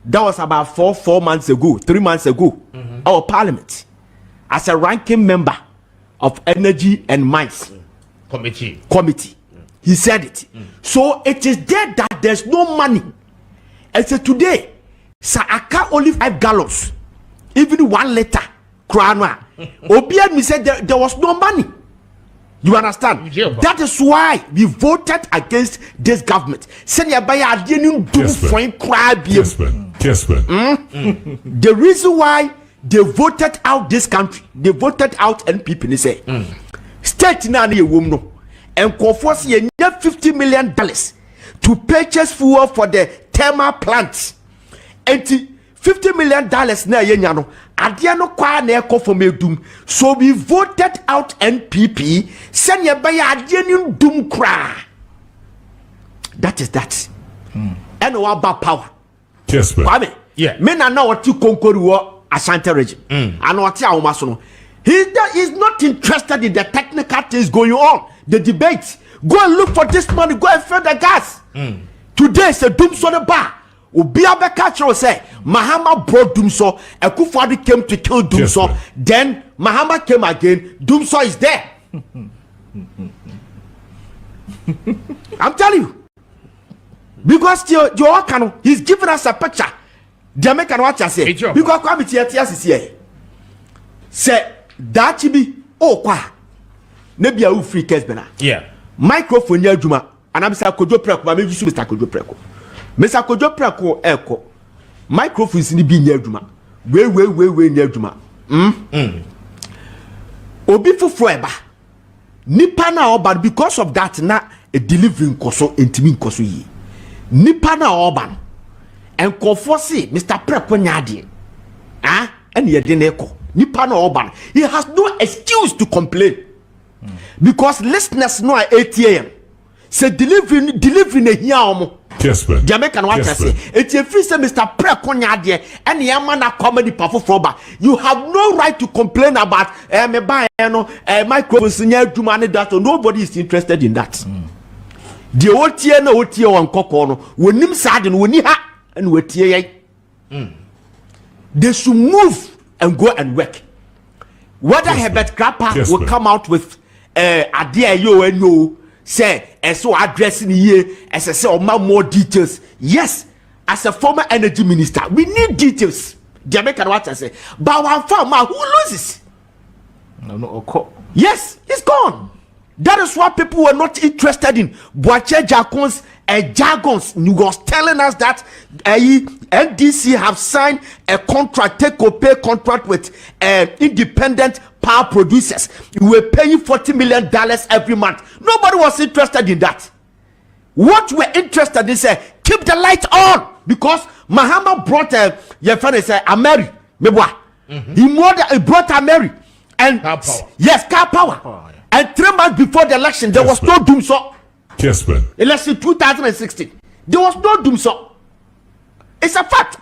That was about 4 months ago, 3 months ago, our parliament, as a ranking member of Energy and Mines Committee. He said it. So it is there that there's no money. And so today, sir, I can't only 5 gallons, even 1 liter. Obiad me said there was no money. You understand? That is why we voted against this government. The reason why they voted out this country, they voted out NPP. They say, state now a woman and conforce $50 million to purchase fuel for the thermal plants. And $50 million na yenyano. Adiano kwa na eko for medum. So we voted out NPP. Send ya baya adianu dum kra. That is that. And what about power? Yes, man. Yeah. Men are now what you conquer Ashanti region. And what ya umasono. He's not interested in the technical things going on. The debates. Go and look for this money. Go and fill the gas. Today is a doom so the bar. Obiabe catcher say Mahama brought Doomso. Akufo-Addo came to kill Doomso. Then Mahama came again. Doomso is there. I'm telling you, because he's giving us a picture. The American watch I say because committee is here. Say that be kwa nebi a free case bena. Yeah. Microphone ya juma. And I'm saying Kojo Preko. I mean, Mr. Kojo Preko. Mr. Kojo Preko echo microphones ni bi nya adwuma we nya adwuma obi fufro eba nipa na oba because of that na a delivering koso entimi koso yi nipa na oba enkofo si Mr. Preko nya ade and ye de na eko nipa na oba he has no excuse to complain because listeners know at 8 a.m. say delivering a here omo. Yes, man. Jamaican what I say. It's a free say Mr. Prekonya there and Yamana comedy perform. You have no right to complain about me buy microphones in your money that nobody is interested in that. The OTA no OTA on Kokono, when him sad and when he ha and we they should move and go and work. Whether Herbert Grappa will come out with idea you and you say so addressing here as I say more details. Yes, as a former energy minister, we need details. Jamaican what I say. But one farmer who loses. No. Yes, it's gone. That is why people were not interested in Boache Jacon's jargons. He was telling us that NDC have signed a contract, take-or-pay contract with independent power producers. We were paying $40 million every month. Nobody was interested in that. What we're interested in is keep the light on because Mahama brought your friend is Ameri. He brought Ameri and car power. Yes, car power. And 3 months before the election, there was no doom so. Yes, man. Election 2016, there was no doom so. It's a fact,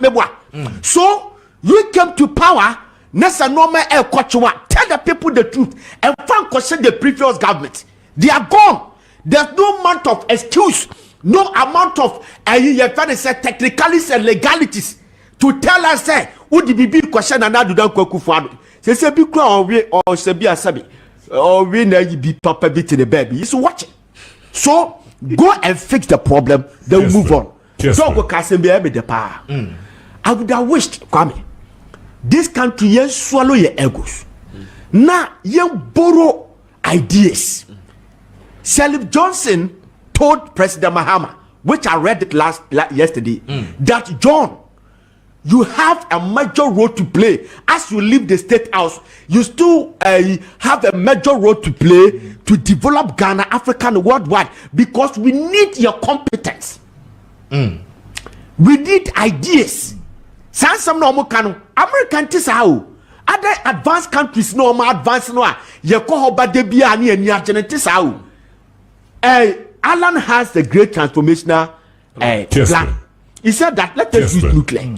So you came to power. Nessa normal air kochwa. Tell the people the truth and find question the previous government. They are gone. There's no amount of excuse, no amount of technicalities and legalities to tell us say would the be question and now do don't Akufo-Addo. Say be or say be asabi or we be papa bit in the baby. He's watching. So go and fix the problem. Then move on. Don't go casting be the power. I would have wished Kwame. This country yes swallow your egos. Now you borrow ideas. Salif Johnson told President Mahama, which I read it yesterday, that John, you have a major role to play as you leave the state house. You still have a major role to play to develop Ghana, Africa, and worldwide because we need your competence. We need ideas. Some normal can American tis how other advanced countries no more advanced no ye ko hoba de bia na ani agenetis how Alan has the great transformational plan. He said that let us use nuclear.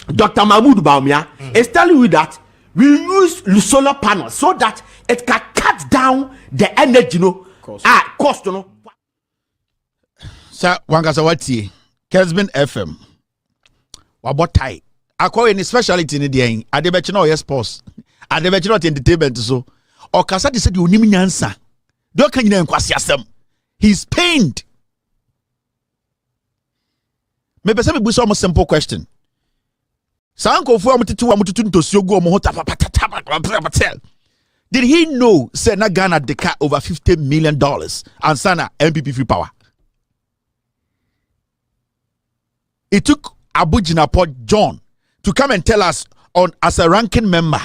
Dr. Mahmoud Baumia is telling you that we use solar panels so that it can cut down the energy cost Sir, Wangasa Wati. Kesben FM. Wabot tie. Akwa any speciality in the end. Adebechi no yes sports. Adebechi not entertainment so. Or Kasati said you nimi nyansa. Do kan yina nkwasi asem. He's pained. Me pese me buso mo simple question. Sanko fu amututu ntosuo gu omo hota papa. Did he know say na Ghana deca over $50 million and sana MPP free power? It took Abu Jinapor John to come and tell us on as a ranking member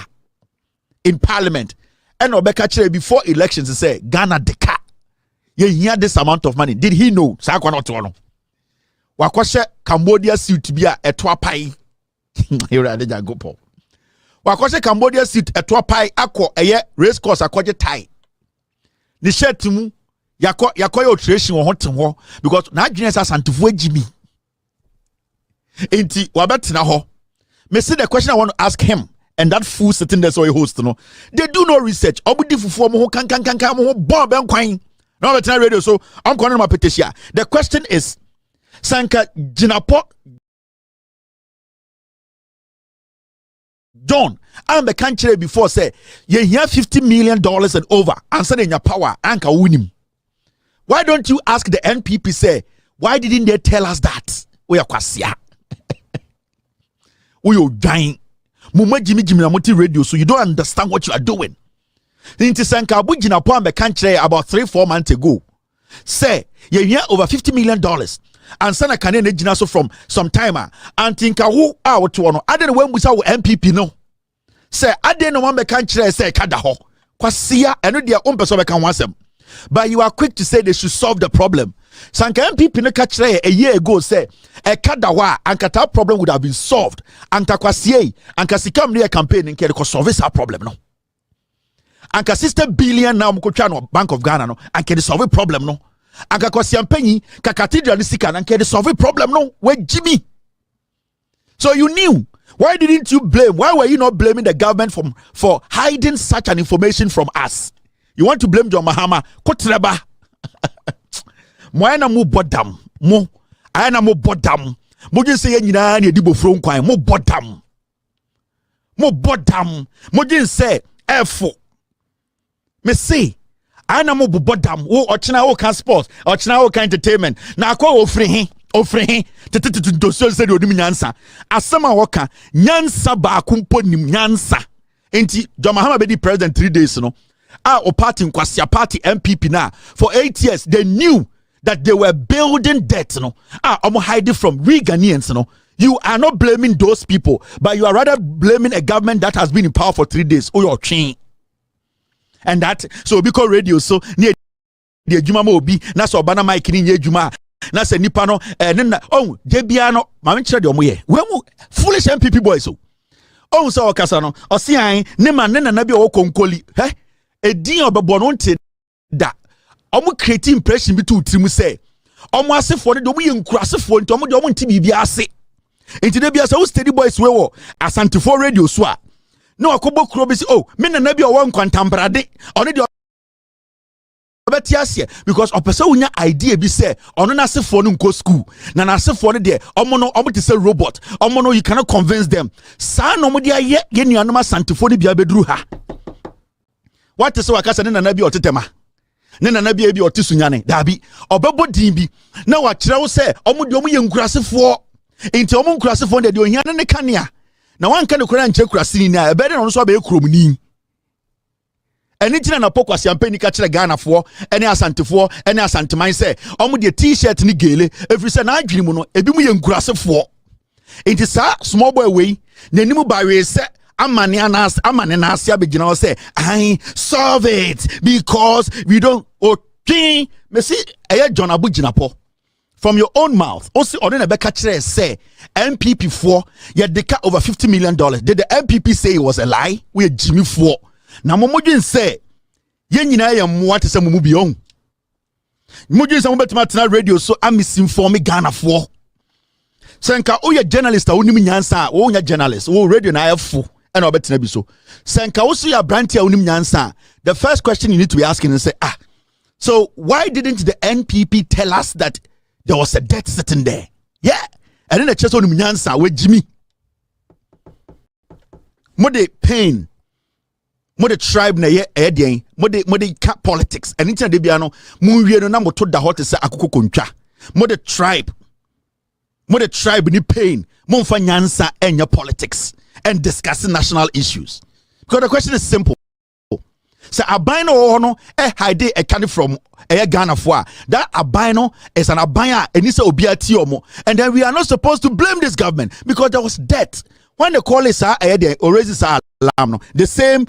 in parliament and Obeka before elections to say Ghana deca. You hear this amount of money. Did he know? Sakwa not to know. Wakwashe Cambodia suit be a etwapai. Here are the go po. Wakwashe Cambodia suit etwapai akọ eye race course akọje tie. Ni shirt mu yakọ your tradition wo hotem ho because na adwene sa santufu agimi. Enti wabetina ho. Me see the question I want to ask him and that fool sitting there so he host no. They do no research. Obudi fufu mo ho kan mo ho bomb ben kwan. No betina radio so I'm calling my petition. The question is Sanka Jinapo John, I'm the country before say you hear $50 million and over and say in your power anka win him. Why don't you ask the NPP say why didn't they tell us that? We are kwasia. We are dying. Muma Jimmy Moti radio so you don't understand what you are doing. Inti Sanka Abu Jinapo am the country about 3-4 months ago. Say you hear over $50 million. And sana kane ne gina so from some timer and tinka who out to no ade when we saw MPP no say ade no one be kan kire say kada ho kwasia eno de on person be kan wasem but you are quick to say they should solve the problem. Sanka MPP no ka kire a year ago say e kada wa anka that problem would have been solved anka kwasie anka sikam ne campaign nke de ko solve that problem no anka $60 billion now mo ko twa no Bank of Ghana no anka de solve problem no anka kwasiampanyi ka cathedral ni sika na nke solve problem no we Jimmy. So you knew. Why didn't you blame? Why were you not blaming the government for hiding such an information from us? You want to blame John Mahama kotreba. Mo ana mo bodam mo ana mo bodam mo je say nyina na edibo from kwan mo bodam mo je say efo me say ana mo bodam wo ochina wo kan sports ochina wo kan entertainment na akwa ofre he to so say onim nyansa asema wo kan nyansa ba kumpo nim nyansa enti John Mahama be the president 3 days no o party nkwasia party MPP na for 8 years they knew that they were building debt no omo hide from we Ghanaians no. You are not blaming those people but you are rather blaming a government that has been in power for 3 days or your chain. And that so because radio so near the adwuma ma obi na so bana mic ni nye adwuma na se nipa no na de bia no ma me kire de omo ye we mu foolish MPP boys so so okasa no osi an ne ma ne na bia o konkoli edin obebo no nte da omo create impression bi to utrim say omo asefo de omo ye nkurasefo nti omo de omo nti bibia ase enti de bia so steady boys we wo asantefo radio so a no akobo kuro be say me na bia o nkwantambrade ono de obetiasie because opese unya idea bi say ono na asefo no nko school na asefo no de omo te say robot omo no you cannot convince them sa no mo de aye ye nuanom asantefo no bia beduru ha what is so akasa ne na bia otetema ne na bia bi otesunyane dabi obebo din bi na wa kire wo say omo de omo ye nkurasefo enti omo nkurasefo de ohia ne kanea na wanka ne kura nche kurasini na ebe de no so ba ekromni eni tina na pokwa siampani ka kire Ghana fo ene asantefo ene asanteman se omo de t-shirt ni gele every say na adwini mu no ebi mu ye nkurasefo enti sa small boy we na nimu ba we se amane na asia begina o say I solve it because we don't okay me see eye John Abu Jinapo from your own mouth also on na beka kire say MPP for ye deka over $50 million. Did the MPP say it was a lie? We Jimmy for na momodwen say ye nyina ye mo ate say mumu bi on momodwen say mo betima tena radio so am misinform Ghana for senka o ye journalist a onim nyansa o nya journalist o radio na afo and obetina bi so senka wo so ya brand a onim nyansa the first question you need to be asking is say so why didn't the NPP tell us that there was a debt sitting there? Yeah, and then the chest on nyansa with Jimmy. Mode pain. Mode tribe na ye edien. Mode politics. And incha debiano munwie no na moto da hot se akoko kontwa. Mode tribe ni pain. Monfa nyansa enya politics and discussing national issues. Because the question is simple. So abino no hide a candy from Ghana for that abino is an abaya and it's obiati omo, and then we are not supposed to blame this government because there was debt. When the call is or raises alarm, the same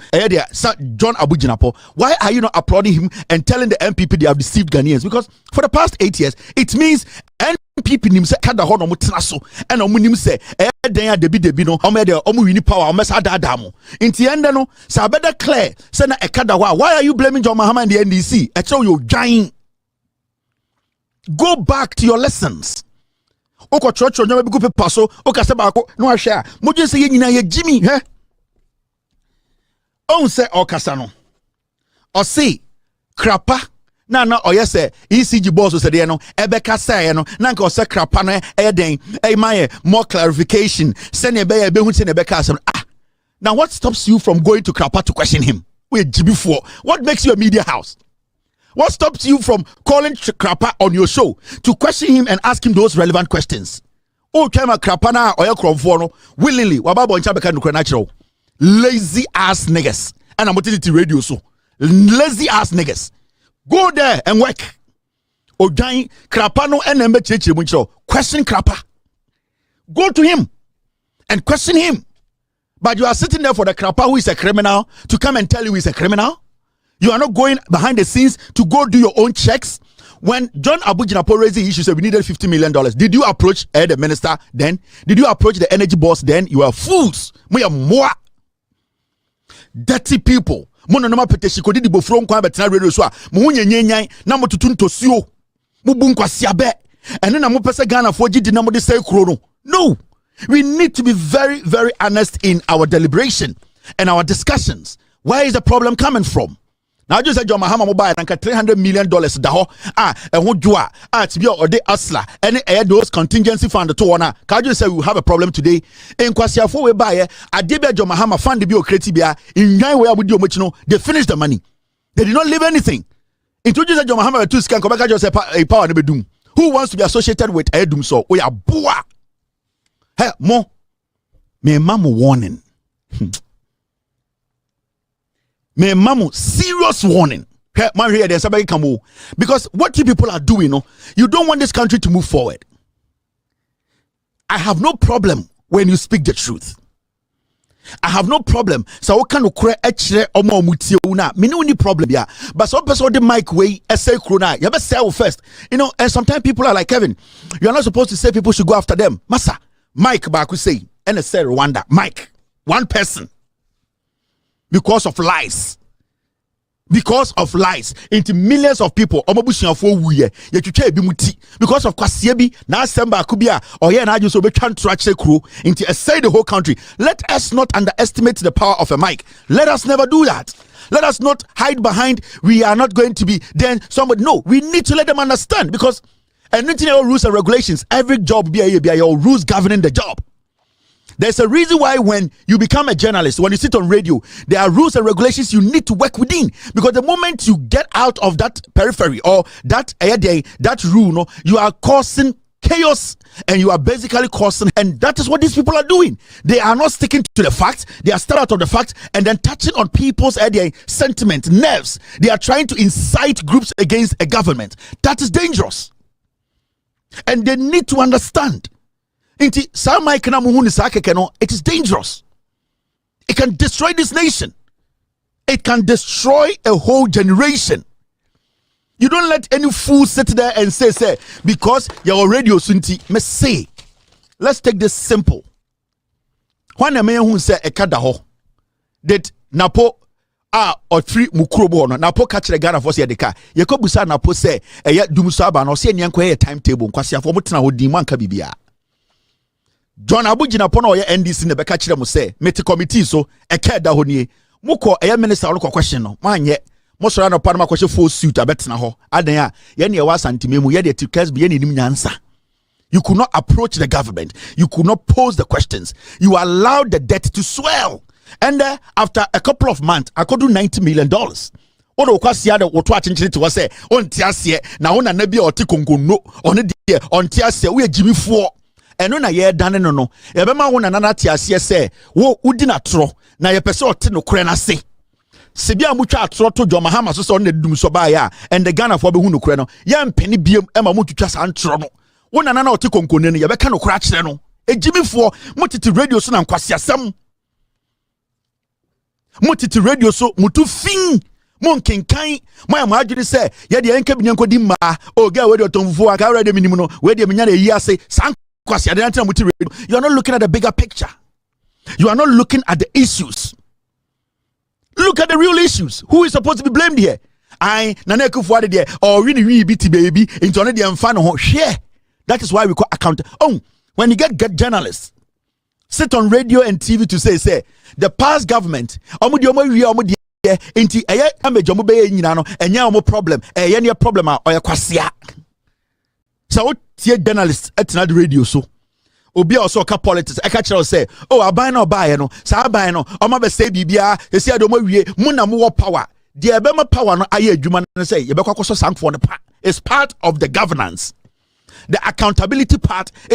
John Abujinapo, why are you not applauding him and telling the MPP they have deceived Ghanaians? Because for the past 8 years, it means MPP nimse kada ho no mutenaso and omunim se den debi no omu wini power omesa dadamo. Inti ende no sa better clear say na ekada ho. Why are you blaming John Mahama and the NDC? E show you giant. Go back to your lessons. Oko church nyama bi go paper so oka se ba ko no ahwe a modwen se ye nyina ye Jimmy he on se okasa no o se krapa na oye se ECG boss se de no ebeka say no na nka o se krapa no den maye more clarification se ne be hu se ne beka asem. Now what stops you from going to krapa to question him? We Jimmy for what makes you a media house? What stops you from calling Krapa on your show to question him and ask him those relevant questions? Oh, Chama Krapa na oya kromfo willingly wababo ncha beka nukwe natural. Lazy ass niggas. And I'm putting it to radio so. Lazy ass niggas. Go there and work. Ojan Krapa no enembe cheche muncho. Question Krapa. Go to him and question him. But you are sitting there for the Krapa who is a criminal to come and tell you he's a criminal. You are not going behind the scenes to go do your own checks. When John Abujinapo raised the issue, said we needed $50 million. Did you approach the minister then? Did you approach the energy boss then? You are fools. We are more dirty people. Mono no petition ko didi bofro nkwa betina radio so a mo hunyenyenyan na motutu ntosio mo bu nkwase abe ene na mo pese Ghana fo gidi na mo de say kuro no. No. We need to be very, very honest in our deliberation and our discussions. Where is the problem coming from? Now just say John Mahama mobile and $300 million daho and who do to be or de asla any those contingency fund to one. Can you say we have a problem today? In Kwasia for we buy a debia John Mahama fund be creative in nine where would you much know they finished the money. They did not leave anything. Introduce John Mahama to scan come back just a power never doom. Who wants to be associated with Edum so we are boa. Hey mo me mamu warning. Me mamu serious warning. Because what you people are doing, you don't want this country to move forward. I have no problem when you speak the truth. I have no problem. So what can you create me no any problem yeah. But some person the mic way say krona. You better say first. And sometimes people are like Kevin. You are not supposed to say people should go after them. Massa, Mike Baku say and say Rwanda. Mike, one person. Because of lies. Because of lies. Into millions of people. Because of Kwasiebi, na Semba Kubia, or here na just be contract crew into say the whole country. Let us not underestimate the power of a mic. Let us never do that. Let us not hide behind we are not going to be then somebody. No, we need to let them understand because anything rules and regulations, every job be your rules governing the job. There's a reason why when you become a journalist, when you sit on radio, there are rules and regulations you need to work within. Because the moment you get out of that periphery or that rule, no, you are causing chaos and you are basically causing, and that is what these people are doing. They are not sticking to the facts. They are still out of the facts and then touching on people's sentiment, nerves. They are trying to incite groups against a government. That is dangerous. And they need to understand. It is dangerous. It can destroy this nation. It can destroy a whole generation. You don't let any fool sit there and say because you're radio sunti me say. Let's take this simple. When a man who say ekadaho that napo or free mukrobo no napo catch the Ghana for say the car. You ko busa napo say dumuso aba no say nyanko timetable kwasi afo mutena hodi manka bibia. John Abujinapo no ye NDC ne beka kire mo say meti committee so ekeda ho nie mukọ minister no question no manye mo sora no pa no makwhye full suit abetena ho adan a ye ne wa santimemu ye de tickets bi ye ne nim nyansa You could not approach the government. You could not pose the questions. You allowed the debt to swell. And after a couple of months, I could do $90 million. What do you say? What to say? On Tiasia, now on a nebi or Tikongo, no, on a dear, on Tiasia, we are Jimmy 4. And on a year done no. Ebema one another Tiasia say, wo udina tro, na ye peso tino krena say. Sibia mucha troto jo mahama so on the dum sobaya and the Ghana for behunu kreno. Yam penny bium emma mutu chas and trono. One another Tikongo, ya becano crash no. A Jimmy 4, mutiti radio son and quasia some. Mutiti radio so mutu fin. Mon kenkan my imagine say ya de enka binyanko di ma o ga we de otomfo aka ready minimum no we de menya na yi ase san kwase ade na muti radio. You are not looking at the bigger picture. You are not looking at the issues. Look at the real issues. Who is supposed to be blamed here? I nana kufu ade there or we biti baby into on the mfa no share. That is why we call account. Oh, when you get journalists sit on radio and TV to say the past government omudi enti eye amejomo be nyina no enya omo problem eye ne problem a oye kwasea so tie journalist etina the radio so obi also ka politics e ka kire say oh aban na obaye no sa aban no omo be say bibia esi ade omo wie mu na mo power the ebema power no aye adwuma no say ye be kwakoso sankfo no pa is part of the governance. The accountability part is